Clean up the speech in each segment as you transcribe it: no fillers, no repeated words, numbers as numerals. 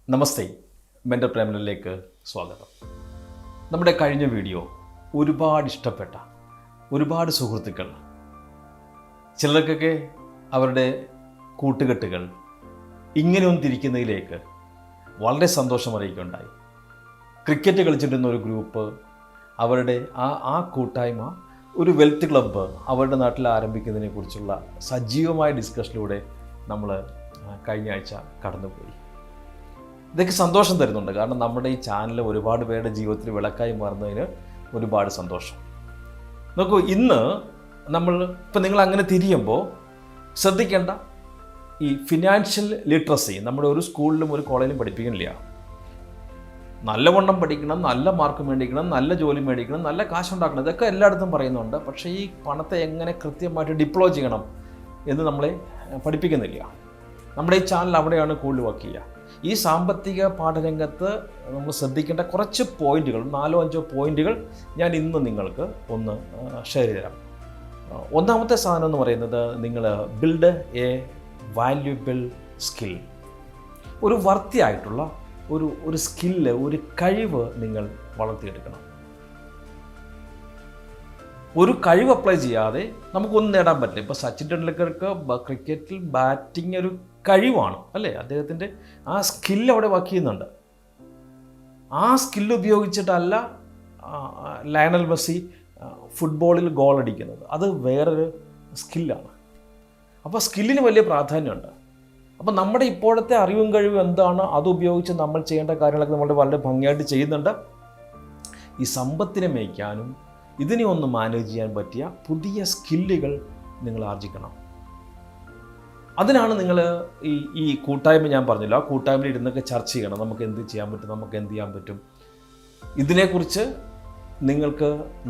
നമസ്തേ, mentor പ്രേമനിലേക്ക് സ്വാഗതം. നമ്മുടെ കഴിഞ്ഞ വീഡിയോ ഒരുപാട് ഇഷ്ടപ്പെട്ട ഒരുപാട് സുഹൃത്തുക്കൾ, ചിലർക്കൊക്കെ അവരുടെ കൂട്ടുകെട്ടുകൾ ഇങ്ങനെയൊന്നും തിരിക്കുന്നതിലേക്ക് വളരെ സന്തോഷം അറിയിക്കുകയുണ്ടായി. ക്രിക്കറ്റ് കളിച്ചിട്ടുന്ന ഒരു ഗ്രൂപ്പ്, അവരുടെ ആ കൂട്ടായ്മ ഒരു വെൽത്ത് ക്ലബ്ബ് അവരുടെ നാട്ടിൽ ആരംഭിക്കുന്നതിനെക്കുറിച്ചുള്ള സജീവമായ ഡിസ്കഷനിലൂടെ നമ്മൾ കഴിഞ്ഞ ആഴ്ച കടന്നുപോയി. ഇതൊക്കെ സന്തോഷം തരുന്നുണ്ട്. കാരണം നമ്മുടെ ഈ ചാനൽ ഒരുപാട് പേരുടെ ജീവിതത്തിൽ വിളക്കായി മാറുന്നതിന് ഒരുപാട് സന്തോഷം. നോക്കൂ, ഇന്ന് നിങ്ങൾ അങ്ങനെ തിരിയുമ്പോൾ ശ്രദ്ധിക്കേണ്ട ഈ ഫിനാൻഷ്യൽ ലിറ്ററസി നമ്മുടെ ഒരു സ്കൂളിലും ഒരു കോളേജിലും പഠിപ്പിക്കുന്നില്ല. നല്ലവണ്ണം പഠിക്കണം, നല്ല മാർക്ക് മേടിക്കണം, നല്ല ജോലി മേടിക്കണം, നല്ല കാശുണ്ടാക്കണം, ഇതൊക്കെ എല്ലായിടത്തും പറയുന്നുണ്ട്. പക്ഷേ ഈ പണത്തെ എങ്ങനെ കൃത്യമായിട്ട് ഡിപ്ലോയ് ചെയ്യണം എന്ന് നമ്മളെ പഠിപ്പിക്കുന്നില്ല. നമ്മുടെ ഈ ചാനൽ അവിടെയാണ് കൂടുതൽ വർക്ക് ചെയ്യുക. ഈ സാമ്പത്തിക പാഠരംഗത്ത് നമ്മൾ ശ്രദ്ധിക്കേണ്ട കുറച്ച് പോയിന്റുകൾ, 4-5 പോയിന്റുകൾ ഞാൻ ഇന്ന് നിങ്ങൾക്ക് ഒന്ന് ഷെയർ ചെയ്തുതരാം. ഒന്നാമത്തെ സാധനം എന്ന് പറയുന്നത്, നിങ്ങൾ ബിൽഡ് എ വാല്യുബിൾ സ്കിൽ. ഒരു വർത്തിയായിട്ടുള്ള ഒരു സ്കില്ല്, ഒരു കഴിവ് നിങ്ങൾ വളർത്തിയെടുക്കണം. ഒരു കഴിവ് അപ്ലൈ ചെയ്യാതെ നമുക്കൊന്നും നേടാൻ പറ്റില്ല. ഇപ്പോൾ സച്ചിൻ ടെണ്ടുൽക്കർക്ക് ക്രിക്കറ്റിൽ ബാറ്റിംഗ് ഒരു കഴിവാണ് അല്ലേ, അദ്ദേഹത്തിൻ്റെ ആ സ്കില്ല് അവിടെ വർക്ക് ചെയ്യുന്നുണ്ട്. ആ സ്കില്ല് ഉപയോഗിച്ചിട്ടല്ല ലയണൽ മെസ്സി ഫുട്ബോളിൽ ഗോൾ അടിക്കുന്നത്, അത് വേറൊരു സ്കില്ലാണ്. അപ്പോൾ സ്കില്ലിന് വലിയ പ്രാധാന്യമുണ്ട്. അപ്പോൾ നമ്മുടെ ഇപ്പോഴത്തെ അറിവും കഴിവും എന്താണ്, അത് ഉപയോഗിച്ച് നമ്മൾ ചെയ്യേണ്ട കാര്യങ്ങളൊക്കെ നമ്മൾ വളരെ ഭംഗിയായിട്ട് ചെയ്യുന്നുണ്ട്. ഈ സമ്പത്തിനെ മേയ്ക്കാനും ഇതിനെ ഒന്ന് മാനേജ് ചെയ്യാൻ പറ്റിയ പുതിയ സ്കില്ലുകൾ നിങ്ങൾ ആർജിക്കണം. അതിനാണ് നിങ്ങൾ ഈ കൂട്ടായ്മ ഞാൻ പറഞ്ഞല്ലോ, ആ കൂട്ടായ്മയിൽ ഇരുന്നൊക്കെ ചർച്ച ചെയ്യണം. നമുക്ക് എന്ത് ചെയ്യാൻ പറ്റും, നമുക്ക് എന്ത് ചെയ്യാൻ പറ്റും, ഇതിനെക്കുറിച്ച് നിങ്ങൾക്ക്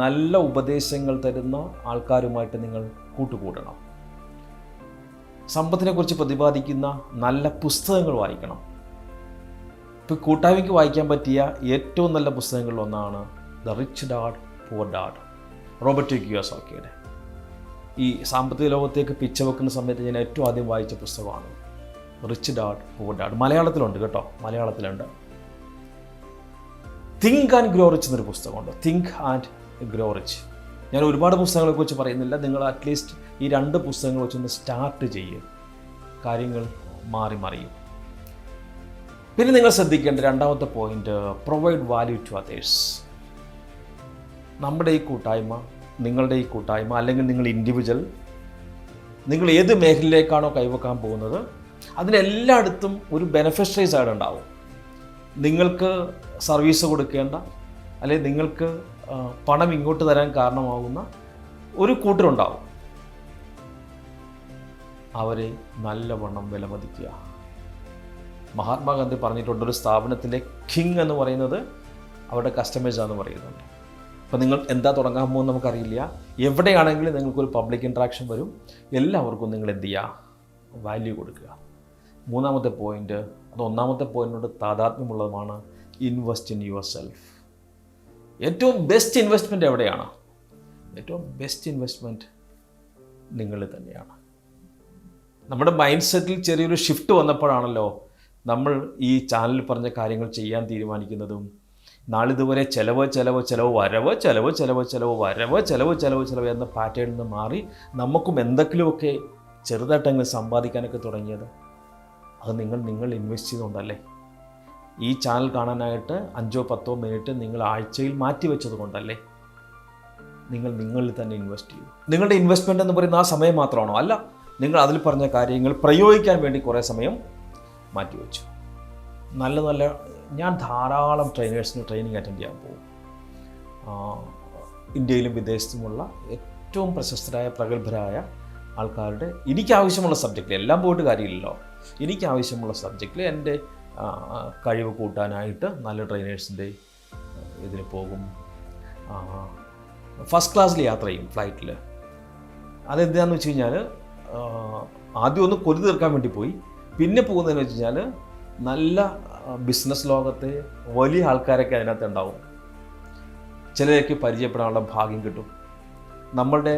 നല്ല ഉപദേശങ്ങൾ തരുന്ന ആൾക്കാരുമായിട്ട് നിങ്ങൾ കൂട്ടുകൂടണം. സമ്പത്തിനെക്കുറിച്ച് പ്രതിപാദിക്കുന്ന നല്ല പുസ്തകങ്ങൾ വായിക്കണം. ഇപ്പോൾ കൂട്ടായ്മയ്ക്ക് വായിക്കാൻ പറ്റിയ ഏറ്റവും നല്ല പുസ്തകങ്ങളിൽ ഒന്നാണ് the rich dad poor dad, Robert കിയോസാക്കിയുടെ. ഈ സാമ്പത്തിക ലോകത്തേക്ക് പിച്ചവെക്കുന്ന സമയത്ത് ഞാൻ ഏറ്റവും ആദ്യം വായിച്ച പുസ്തകമാണ് റിച്ച് ഡാഡ് പുവർ ഡാഡ്. മലയാളത്തിലുണ്ട് കേട്ടോ, മലയാളത്തിലുണ്ട്. തിങ്ക് ആൻഡ് ഗ്രോ റിച്ച് എന്നൊരു പുസ്തകമുണ്ട്, തിങ്ക് ആൻഡ് ഗ്രോ റിച്ച്. ഞാൻ ഒരുപാട് പുസ്തകങ്ങളെക്കുറിച്ച് പറയുന്നില്ല, നിങ്ങൾ അറ്റ്ലീസ്റ്റ് ഈ 2 പുസ്തകങ്ങൾ വെച്ചൊന്ന് സ്റ്റാർട്ട് ചെയ്യുക, കാര്യങ്ങൾ മാറി മറിയും. പിന്നെ നിങ്ങൾ ശ്രദ്ധിക്കേണ്ട രണ്ടാമത്തെ point, provide value to others. നമ്മുടെ ഈ കൂട്ടായ്മ, നിങ്ങളുടെ ഈ കൂട്ടായ്മ, അല്ലെങ്കിൽ നിങ്ങൾ ഇൻഡിവിജ്വൽ, നിങ്ങൾ ഏത് മേഖലയിലേക്കാണോ കൈവക്കാൻ പോകുന്നത് അതിനെല്ലായിടത്തും ഒരു ബെനഫിഷ്യറി സൈഡ് ഉണ്ടാവും. നിങ്ങൾക്ക് സർവീസ് കൊടുക്കേണ്ട, അല്ലെങ്കിൽ നിങ്ങൾക്ക് പണം ഇങ്ങോട്ട് തരാൻ കാരണമാകുന്ന ഒരു കൂട്ടരുണ്ടാവും. അവരെ നല്ലവണ്ണം വിലമതിക്കുക. മഹാത്മാഗാന്ധി പറഞ്ഞിട്ടുണ്ട്, ഒരു സ്ഥാപനത്തിൻ്റെ കിങ് എന്ന് പറയുന്നത് അവരുടെ കസ്റ്റമേഴ്സാണെന്ന് പറയുന്നുണ്ട്. അപ്പോൾ നിങ്ങൾ എന്താ തുടങ്ങാൻ പോകുന്നത് നമുക്കറിയില്ല. എവിടെയാണെങ്കിലും നിങ്ങൾക്കൊരു പബ്ലിക് ഇൻട്രാക്ഷൻ വരും. എല്ലാവർക്കും നിങ്ങൾ എന്ത് ചെയ്യുക, വാല്യൂ കൊടുക്കുക. മൂന്നാമത്തെ പോയിന്റ്, അത് ഒന്നാമത്തെ പോയിന്റിനോട് താതാത്മ്യമുള്ളതുമാണ്, ഇൻവെസ്റ്റ് ഇൻ യുവർ സെൽഫ്. ഏറ്റവും ബെസ്റ്റ് ഇൻവെസ്റ്റ്മെൻറ്റ് എവിടെയാണ്? ഏറ്റവും ബെസ്റ്റ് ഇൻവെസ്റ്റ്മെൻറ്റ് നിങ്ങളിൽ തന്നെയാണ്. നമ്മുടെ മൈൻഡ് സെറ്റിൽ ചെറിയൊരു ഷിഫ്റ്റ് വന്നപ്പോഴാണല്ലോ നമ്മൾ ഈ ചാനലിൽ പറഞ്ഞ കാര്യങ്ങൾ ചെയ്യാൻ തീരുമാനിക്കുന്നതും. നാളിതുവരെ ചിലവ് വരവ്, ചിലവ് എന്ന പാറ്റേണിൽ നിന്ന് മാറി നമുക്കും എന്തെങ്കിലുമൊക്കെ ചെറുതായിട്ടെങ്കിലും സമ്പാദിക്കാനൊക്കെ തുടങ്ങിയത്. അത് നിങ്ങൾ ഇൻവെസ്റ്റ് ചെയ്തുകൊണ്ടല്ലേ. ഈ ചാനൽ കാണാനായിട്ട് 5-10 മിനിറ്റ് നിങ്ങൾ ആഴ്ചയിൽ മാറ്റി വെച്ചത് കൊണ്ടല്ലേ. നിങ്ങളിൽ തന്നെ ഇൻവെസ്റ്റ് ചെയ്തു. നിങ്ങളുടെ ഇൻവെസ്റ്റ്മെൻറ്റ് എന്ന് പറയുന്ന ആ സമയം മാത്രമാണോ? അല്ല, നിങ്ങൾ അതിൽ പറഞ്ഞ കാര്യങ്ങൾ പ്രയോഗിക്കാൻ വേണ്ടി കുറേ സമയം മാറ്റിവെച്ചു. നല്ല ഞാൻ ധാരാളം ട്രെയിനേഴ്സിന് ട്രെയിനിങ് അറ്റൻഡ് ചെയ്യാൻ പോകും. ഇന്ത്യയിലും വിദേശത്തുമുള്ള ഏറ്റവും പ്രശസ്തരായ പ്രഗത്ഭരായ ആൾക്കാരുടെ എനിക്കാവശ്യമുള്ള സബ്ജക്റ്റിൽ, എല്ലാം പോയിട്ട് കാര്യമില്ലല്ലോ, എനിക്കാവശ്യമുള്ള സബ്ജക്റ്റിൽ എൻ്റെ കഴിവ് കൂട്ടാനായിട്ട് നല്ല ട്രെയിനേഴ്സിൻ്റെ ഇതിന് പോകും. ഫസ്റ്റ് ക്ലാസ്സിൽ യാത്ര ചെയ്യും ഫ്ലൈറ്റിൽ. അതെന്താണെന്ന് വെച്ച് കഴിഞ്ഞാൽ, ആദ്യം ഒന്ന് കൊതി തീർക്കാൻ വേണ്ടി പോയി, പിന്നെ പോകുന്നതെന്ന് വെച്ച് കഴിഞ്ഞാൽ നല്ല ബിസിനസ് ലോകത്തെ വലിയ ആൾക്കാരൊക്കെ അതിനകത്ത് ഉണ്ടാവും. ചിലരൊക്കെ പരിചയപ്പെടാനുള്ള ഭാഗ്യം കിട്ടും. നമ്മളുടെ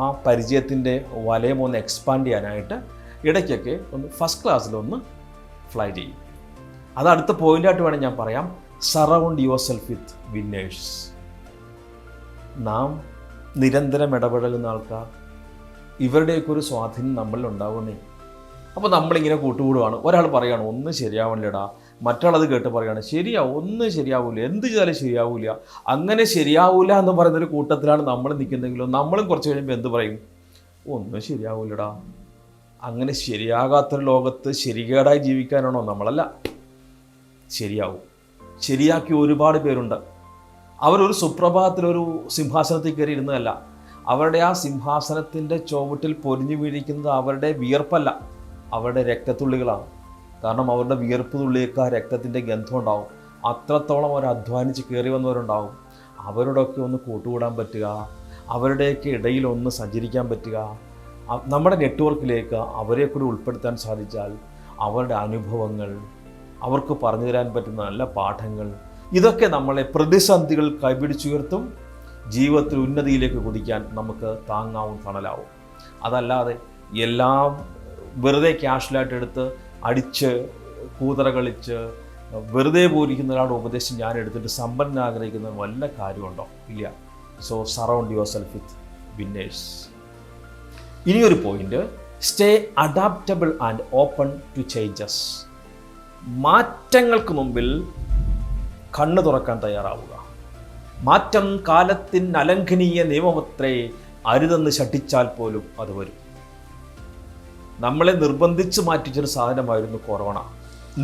ആ പരിചയത്തിൻ്റെ വലയം ഒന്ന് എക്സ്പാൻഡ് ചെയ്യാനായിട്ട് ഇടയ്ക്കൊക്കെ ഒന്ന് ഫസ്റ്റ് ക്ലാസ്സിലൊന്ന് ഫ്ലൈ ചെയ്യും. അത് അടുത്ത പോയിൻ്റായിട്ട് വേണം ഞാൻ പറയാം. Surround yourself with winners. നാം നിരന്തരം ഇടപഴകുന്ന ആൾക്കാർ, ഇവരുടെയൊക്കെ ഒരു സ്വാധീനം നമ്മളിൽ ഉണ്ടാവുന്നേ. അപ്പോൾ നമ്മളിങ്ങനെ കൂട്ടുകൂടുവാണ്. ഒരാൾ പറയുകയാണ് ഒന്നും ശരിയാവണില്ലടാ, മറ്റാളത് കേട്ട് പറയുകയാണ് ശരിയാവും, ഒന്നും ശരിയാവില്ല, എന്ത് ചെയ്താലും ശരിയാവില്ല. അങ്ങനെ ശരിയാവില്ല എന്ന് പറയുന്നൊരു കൂട്ടത്തിലാണ് നമ്മൾ നിൽക്കുന്നെങ്കിലും നമ്മളും കുറച്ച് കഴിയുമ്പോൾ എന്ത് പറയും? ഒന്നും ശരിയാവില്ലടാ. അങ്ങനെ ശരിയാകാത്തൊരു ലോകത്ത് ശരികേടായി ജീവിക്കാനാണോ? നമ്മളല്ല. ശരിയാവും. ശരിയാക്കി ഒരുപാട് പേരുണ്ട്. അവരൊരു സുപ്രഭാതത്തിലൊരു സിംഹാസനത്തിൽ കയറി ഇരുന്നതല്ല. അവരുടെ ആ സിംഹാസനത്തിൻ്റെ ചുവട്ടിൽ പൊരിഞ്ഞു വീഴിക്കുന്നത് അവരുടെ വിയർപ്പല്ല, അവരുടെ രക്തത്തുള്ളികളാണ്. കാരണം അവരുടെ വിയർപ്പ് തുള്ളിയൊക്കെ ആ രക്തത്തിൻ്റെ ഗന്ധം ഉണ്ടാവും. അത്രത്തോളം അവർ അധ്വാനിച്ച് കയറി വന്നവരുണ്ടാവും. അവരോടൊക്കെ ഒന്ന് കൂട്ടുകൂടാൻ പറ്റുക, അവരുടെയൊക്കെ ഇടയിൽ ഒന്ന് സഞ്ചരിക്കാൻ പറ്റുക, നമ്മുടെ നെറ്റ്വർക്കിലേക്ക് അവരെ കൂടി ഉൾപ്പെടുത്താൻ സാധിച്ചാൽ അവരുടെ അനുഭവങ്ങൾ, അവർക്ക് പറഞ്ഞു തരാൻ പറ്റുന്ന നല്ല പാഠങ്ങൾ, ഇതൊക്കെ നമ്മളെ പ്രതിസന്ധികൾ കൈപിടിച്ചുയർത്തും, ജീവിതത്തിൽ ഉന്നതിയിലേക്ക് കുതിക്കാൻ നമുക്ക് താങ്ങാവും, തണലാവും. അതല്ലാതെ എല്ലാം വെറുതെ ക്യാഷ്വലായിട്ട് എടുത്ത് അടിച്ച് കൂതറ കളിച്ച് വെറുതെ പോയിരിക്കുന്ന ഒരാളുടെ ഉപദേശം ഞാൻ എടുത്തിട്ട് സമ്പന്നൻ ആഗ്രഹിക്കുന്ന വല്ല കാര്യമുണ്ടോ? ഇല്ല. So surround yourself with winners. ഇനിയൊരു point, stay adaptable and open to changes. മാറ്റങ്ങൾക്ക് മുമ്പിൽ കണ്ണു തുറക്കാൻ തയ്യാറാവുക. മാറ്റം കാലത്തിന് അലംഘനീയ നിയമമത്രേ, അരുതെന്ന് ശഠിച്ചാൽ പോലും അത് വരും. നമ്മളെ നിർബന്ധിച്ച് മാറ്റിച്ചൊരു സാധനമായിരുന്നു കൊറോണ.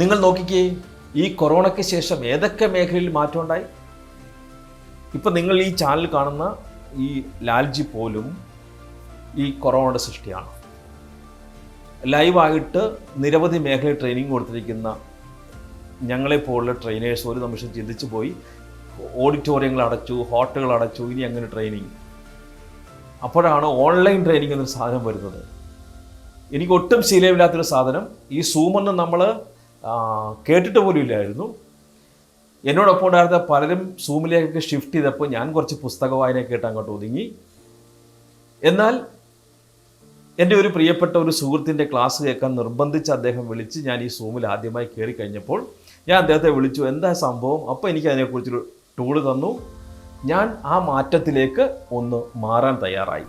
നിങ്ങൾ നോക്കിക്കേ, ഈ കൊറോണയ്ക്ക് ശേഷം ഏതൊക്കെ മേഖലയിൽ മാറ്റമുണ്ടായി. ഇപ്പം നിങ്ങൾ ഈ ചാനൽ കാണുന്ന ഈ ലാൽജി പോലും ഈ കൊറോണയുടെ സൃഷ്ടിയാണ്. ലൈവായിട്ട് നിരവധി മേഖലയിൽ ട്രെയിനിങ് കൊടുത്തിരിക്കുന്ന ഞങ്ങളെപ്പോലുള്ള ട്രെയിനേഴ്സ് ഒരു നിമിഷം ചിന്തിച്ചു പോയി. ഓഡിറ്റോറിയങ്ങൾ അടച്ചു, ഹോട്ടലുകൾ അടച്ചു, ഇനി അങ്ങനെ ട്രെയിനിങ്. അപ്പോഴാണ് ഓൺലൈൻ ട്രെയിനിങ് എന്നൊരു സാധനം വരുന്നത്. എനിക്ക് ഒട്ടും ശീലമില്ലാത്തൊരു സാധനം. ഈ സൂമെന്ന് നമ്മൾ കേട്ടിട്ട് പോലും ഇല്ലായിരുന്നു. എന്നോടൊപ്പം ഉണ്ടായിരുന്ന പലരും സൂമിലേക്ക് ഷിഫ്റ്റ് ചെയ്തപ്പോൾ ഞാൻ കുറച്ച് പുസ്തക വായനയൊക്കെ ആയിട്ട് അങ്ങോട്ട് ഒതുങ്ങി. എന്നാൽ എൻ്റെ ഒരു പ്രിയപ്പെട്ട ഒരു സുഹൃത്തിൻ്റെ ക്ലാസ് കേൾക്കാൻ നിർബന്ധിച്ച് അദ്ദേഹം വിളിച്ച് ഞാൻ ഈ സൂമിൽ ആദ്യമായി കയറി കഴിഞ്ഞപ്പോൾ ഞാൻ അദ്ദേഹത്തെ വിളിച്ചു, എന്താ സംഭവം? അപ്പോൾ എനിക്ക് അതിനെക്കുറിച്ചൊരു ടൂള് തന്നു. ഞാൻ ആ മാറ്റത്തിലേക്ക് ഒന്ന് മാറാൻ തയ്യാറായി.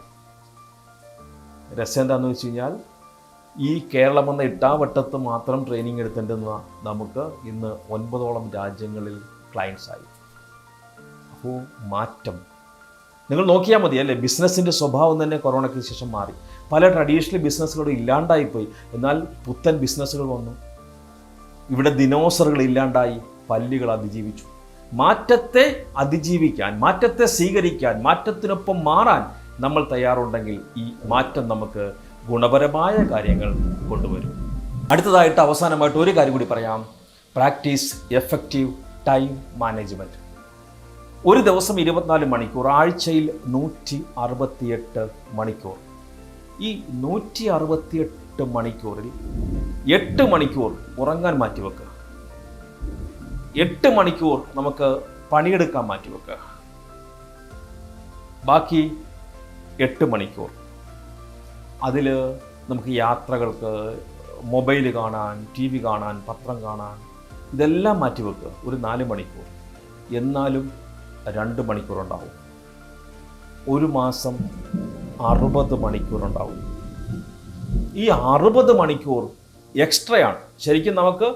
രസം എന്താണെന്ന് വെച്ച് കഴിഞ്ഞാൽ, ഈ കേരളം എന്ന ഇട്ടാവട്ടത്ത് മാത്രം ട്രെയിനിങ് എടുത്തിട്ടുണ്ടെന്ന നമുക്ക് ഇന്ന് 9ഓളം രാജ്യങ്ങളിൽ ക്ലയൻസായി. അപ്പോൾ മാറ്റം നിങ്ങൾ നോക്കിയാൽ മതി അല്ലേ. ബിസിനസ്സിൻ്റെ സ്വഭാവം തന്നെ കൊറോണയ്ക്ക് ശേഷം മാറി. പല ട്രഡീഷണൽ ബിസിനസ്സുകളും ഇല്ലാണ്ടായിപ്പോയി, എന്നാൽ പുത്തൻ ബിസിനസ്സുകൾ വന്നു. ഇവിടെ ദിനോസറുകൾ ഇല്ലാണ്ടായി, പല്ലികൾ അതിജീവിച്ചു. മാറ്റത്തെ അതിജീവിക്കാൻ, മാറ്റത്തെ സ്വീകരിക്കാൻ, മാറ്റത്തിനൊപ്പം മാറാൻ നമ്മൾ തയ്യാറുണ്ടെങ്കിൽ ഈ മാറ്റം നമുക്ക് ഗുണപരമായ കാര്യങ്ങൾ കൊണ്ടുവരും. അടുത്തതായിട്ട് അവസാനമായിട്ട് ഒരു കാര്യം കൂടി പറയാം. Practice effective time management. ഒരു ദിവസം 24 മണിക്കൂർ, ആഴ്ചയിൽ 168 മണിക്കൂർ. ഈ 168 മണിക്കൂറിൽ 8 മണിക്കൂർ ഉറങ്ങാൻ മാറ്റിവെക്കുക, 8 മണിക്കൂർ നമുക്ക് പണിയെടുക്കാൻ മാറ്റിവെക്കുക, ബാക്കി 8 മണിക്കൂർ അതിൽ നമുക്ക് യാത്രകൾക്ക്, മൊബൈൽ കാണാൻ, ടി വി കാണാൻ, പത്രം കാണാൻ, ഇതെല്ലാം മാറ്റിവെക്കുക. ഒരു 4 മണിക്കൂർ. എന്നാലും 2 മണിക്കൂറുണ്ടാവും. ഒരു മാസം 60 മണിക്കൂറുണ്ടാവും. ഈ 60 മണിക്കൂർ എക്സ്ട്രയാണ്. ശരിക്കും നമുക്ക്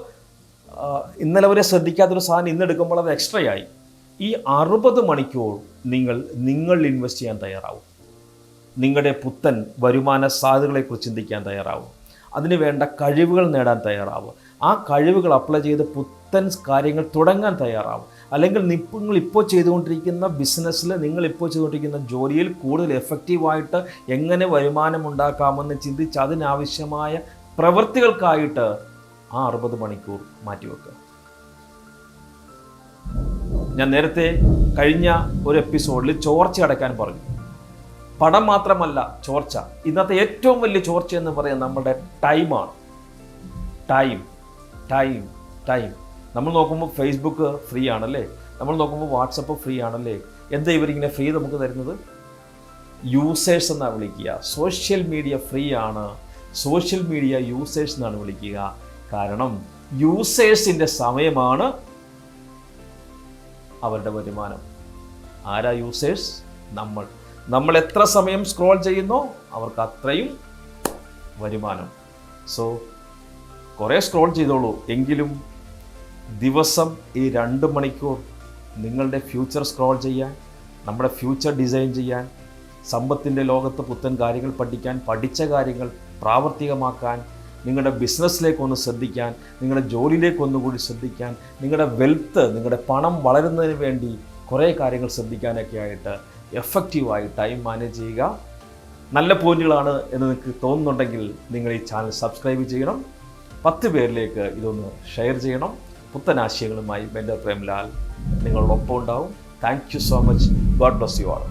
ഇന്നലെ വരെ ശ്രദ്ധിക്കാത്തൊരു സാധനം ഇന്നെടുക്കുമ്പോൾ അത് എക്സ്ട്രയായി. ഈ 60 മണിക്കൂർ നിങ്ങൾ ഇൻവെസ്റ്റ് ചെയ്യാൻ തയ്യാറാവും. നിങ്ങളുടെ പുത്തൻ വരുമാന സാധ്യതകളെക്കുറിച്ച് ചിന്തിക്കാൻ തയ്യാറാവും. അതിന് വേണ്ട കഴിവുകൾ നേടാൻ തയ്യാറാവും. ആ കഴിവുകൾ അപ്ലൈ ചെയ്ത് പുത്തൻ കാര്യങ്ങൾ തുടങ്ങാൻ തയ്യാറാവും. അല്ലെങ്കിൽ നിങ്ങൾ ഇപ്പോൾ ചെയ്തുകൊണ്ടിരിക്കുന്ന ബിസിനസ്സിൽ, നിങ്ങളിപ്പോൾ ചെയ്തുകൊണ്ടിരിക്കുന്ന ജോലിയിൽ കൂടുതൽ എഫക്റ്റീവായിട്ട് എങ്ങനെ വരുമാനം ഉണ്ടാക്കാമെന്ന് ചിന്തിച്ച് അതിനാവശ്യമായ പ്രവൃത്തികൾക്കായിട്ട് ആ 60 മണിക്കൂർ മാറ്റിവെക്കുക. ഞാൻ നേരത്തെ കഴിഞ്ഞ ഒരു എപ്പിസോഡിൽ ചോർച്ച അടയ്ക്കാൻ പറഞ്ഞു. പണം മാത്രമല്ല ചോർച്ച. ഇന്നത്തെ ഏറ്റവും വലിയ ചോർച്ച എന്ന് പറയുന്നത് നമ്മുടെ ടൈമാണ്. ടൈം. നമ്മൾ നോക്കുമ്പോൾ ഫേസ്ബുക്ക് ഫ്രീ ആണല്ലേ, നമ്മൾ നോക്കുമ്പോൾ വാട്സപ്പ് ഫ്രീ ആണല്ലേ. എന്താ ഇവരിങ്ങനെ ഫ്രീ നമുക്ക് തരുന്നത്? യൂസേഴ്സ് എന്നാണ് വിളിക്കുക. സോഷ്യൽ മീഡിയ ഫ്രീ ആണ്, സോഷ്യൽ മീഡിയ യൂസേഴ്സ് എന്നാണ് വിളിക്കുക. കാരണം യൂസേഴ്സിൻ്റെ സമയമാണ് അവരുടെ വരുമാനം. ആരാ യൂസേഴ്സ്? നമ്മൾ എത്ര സമയം സ്ക്രോൾ ചെയ്യുന്നോ അവർക്ക് അത്രയും വരുമാനം. സോ കുറേ സ്ക്രോൾ ചെയ്തോളൂ, എങ്കിലും ദിവസം ഈ 2 മണിക്കൂർ നിങ്ങളുടെ ഫ്യൂച്ചർ സ്ക്രോൾ ചെയ്യാൻ, നമ്മുടെ ഫ്യൂച്ചർ ഡിസൈൻ ചെയ്യാൻ, സമ്പത്തിൻ്റെ ലോകത്ത് പുത്തൻ കാര്യങ്ങൾ പഠിക്കാൻ, പഠിച്ച കാര്യങ്ങൾ പ്രാവർത്തികമാക്കാൻ, നിങ്ങളുടെ ബിസിനസ്സിലേക്കൊന്ന് ശ്രദ്ധിക്കാൻ, നിങ്ങളുടെ ജോലിയിലേക്കൊന്നുകൂടി ശ്രദ്ധിക്കാൻ, നിങ്ങളുടെ വെൽത്ത്, നിങ്ങളുടെ പണം വളരുന്നതിന് വേണ്ടി കുറേ കാര്യങ്ങൾ ശ്രദ്ധിക്കാനൊക്കെ ആയിട്ട് എഫക്റ്റീവായി ടൈം മാനേജ് ചെയ്യുക. നല്ല പോയിന്റുകളാണ് എന്ന് നിങ്ങൾക്ക് തോന്നുന്നുണ്ടെങ്കിൽ നിങ്ങൾ ഈ ചാനൽ സബ്സ്ക്രൈബ് ചെയ്യണം. 10 പേരിലേക്ക് ഇതൊന്ന് ഷെയർ ചെയ്യണം. പുത്തൻ ആശയങ്ങളുമായി മെൻറ്റർ പ്രേംലാൽ നിങ്ങളോടൊപ്പം ഉണ്ടാവും. Thank you so much. God bless you all.